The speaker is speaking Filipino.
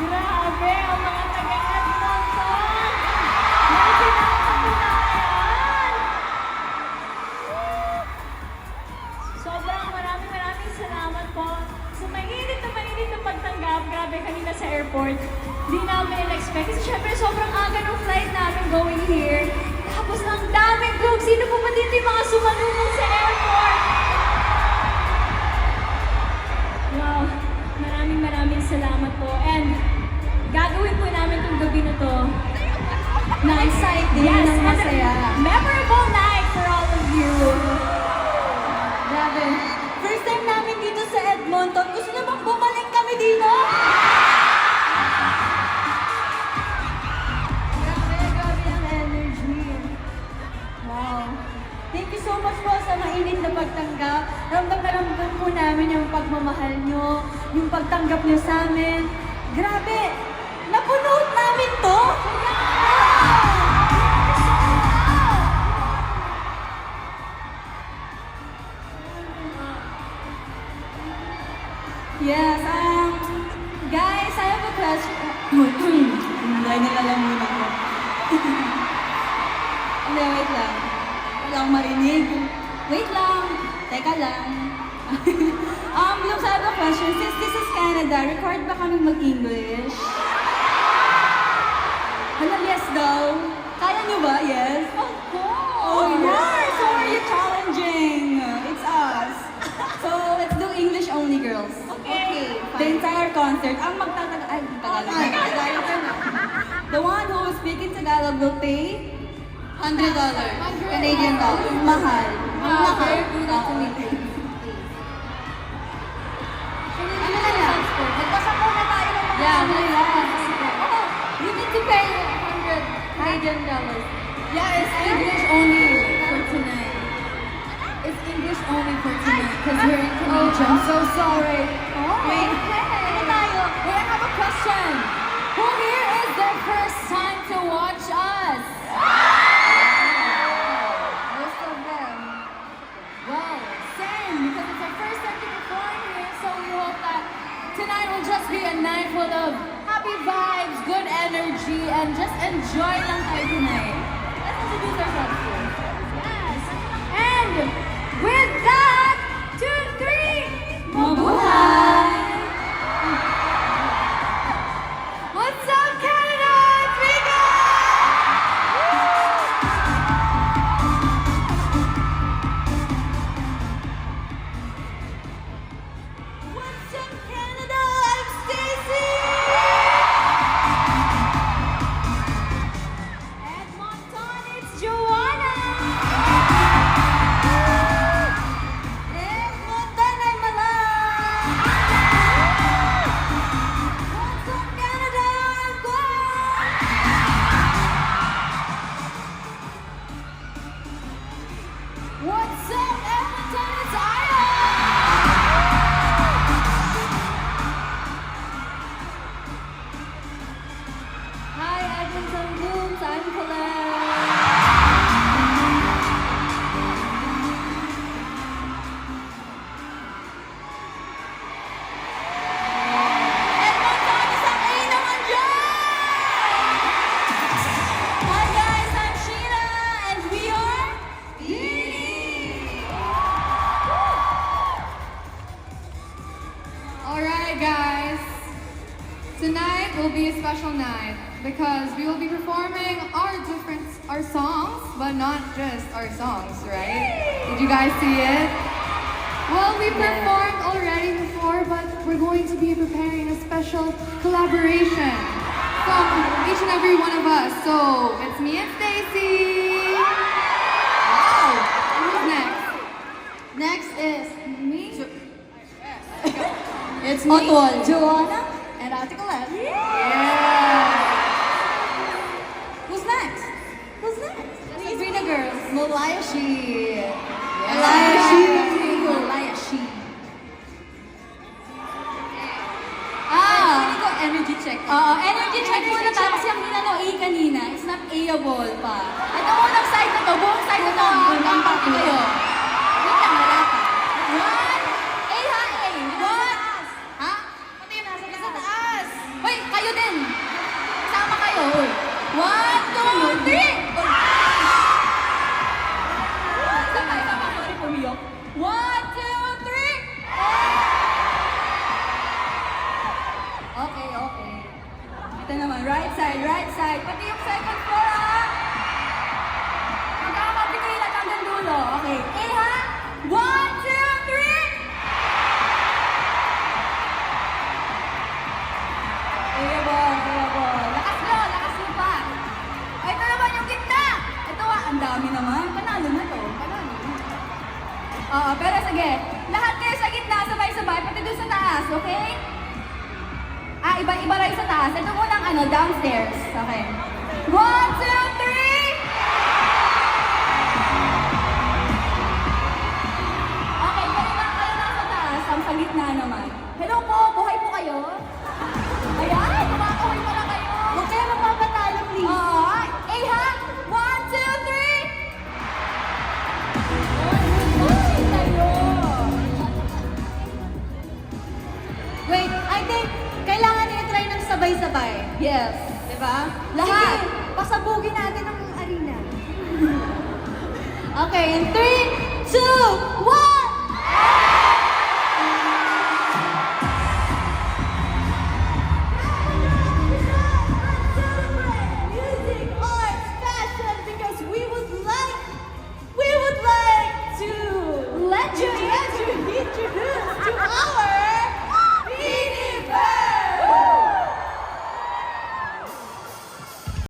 Grabe, ang mga taga-Edmonton! Nakapinayan! Sobrang maraming salamat po. So mainit na pagtanggap. Grabe, kanina sa airport. Di namin in-expect. Kasi syempre sobrang aga ng flight namin going here. Tapos ang daming vlog. Sino po ba dito yung mga sumalubong sa airport? Wow, maraming salamat po. And gagawin po namin itong gabi na to na exciting, Yes, ng masaya. Memorable night for all of you. Grabe. First time namin dito sa Edmonton. Gusto na bang bumalik kami dito? Grabe ang energy. Wow. Thank you so much po sa mainit na pagtanggap. Ramdam na ramdam po namin yung pagmamahal nyo, yung pagtanggap nyo sa amin. Grabe! Napuno namin to! Yes, guys, I have a question. Hindi nalalamunan ko. Hindi, wait lang. Wala akong marinig. Wait lang. Teka lang. Look, I have a question. Since this is Canada, required ba kami mag-English? Hala, yes daw. Kaya nyo ba? Yes? Of course! Oh, yes! Who are you challenging? It's us. So, let's do English only, girls. Okay. The entire concert. Ang magtatagal... Ay, Tagalog. The one who will speak in Tagalog will pay $100. Canadian dollars. Mahal. Mahal. Ano na lang? Magbasa muna tayo ng mga you need to pay $100 Canadian dollars. Yeah, it's English only for tonight. It's English only for tonight because we're in Canada. I'm so sorry. Wait, ano tayo? Wait, I have a question. Who here is their first time to watch us? Most of them. Wow, same, because it's our first time to perform here, so we hope that tonight will just be a night full of happy vibes, good energy, and just enjoy lang tayo tonight. Let's introduce ourselves first. Yes. And with that, 2, 3, mabuhay! What's up, Canada? It's Rico! What's up, Canada? I'm Stacy! Edmonton, it's Joanna! Edmonton, I'm Malak! What's up, Canada? I'm Gwen! What's up, Edmonton? It's Aya! Hi, Edmonton Blooms. I'm Colette. Edmonton, isang A naman dyan! Hi guys, I'm Sheila, and we are Alright guys, tonight will be a special night because we will be performing our songs, but not just our songs, right? Did you guys see it? Well, we performed already before, but we're going to be preparing a special collaboration from each and every one of us. So, it's me and Stacy. Wow! Who's next? Next is me. It's me. Otwal, Joanna, and Ate Colette. Yeah! Who's next? Who's next? Sabrina girls. Malaya She. Malaya She. Malaya She. Ah! Feeling ko energy check. Energy check muna tayo kasi ang hinano A kanina. It's not A-able pa. At ang unang side na to, buong side na to, hanggang pati kayo. Wait lang, wala pa. One. A ha, A. One. Ha? Pati yung nasa taas. Hoy, kayo din. right side. Pati yung second floor, ha? Magkakapigilan hanggang dulo. Okay. A, ha? 1, 2, 3! Lakas nyo pa. Ito naman yung gitna. Ito, ang dami naman. Panalo na to. Oo, pero sige. Lahat kayo sa gitna, sabay-sabay, pati doon sa taas, okay? Iba-iba rin sa taas. Ito munang downstairs. Okay. 1, 2, 3! Okay, kayo na sa taas. Ang sa gitna naman. Hello po, buhay po kayo? Ayan, kumakaway pala kayo. Huwag kayo magpapatalo, please. Oo. Ha? 1, 2, 3! Wait, I think kailangan i-try ng sabay-sabay. Yes. Diba? Lahat. Sige, pasabugin natin ang arena. Okay, in 3,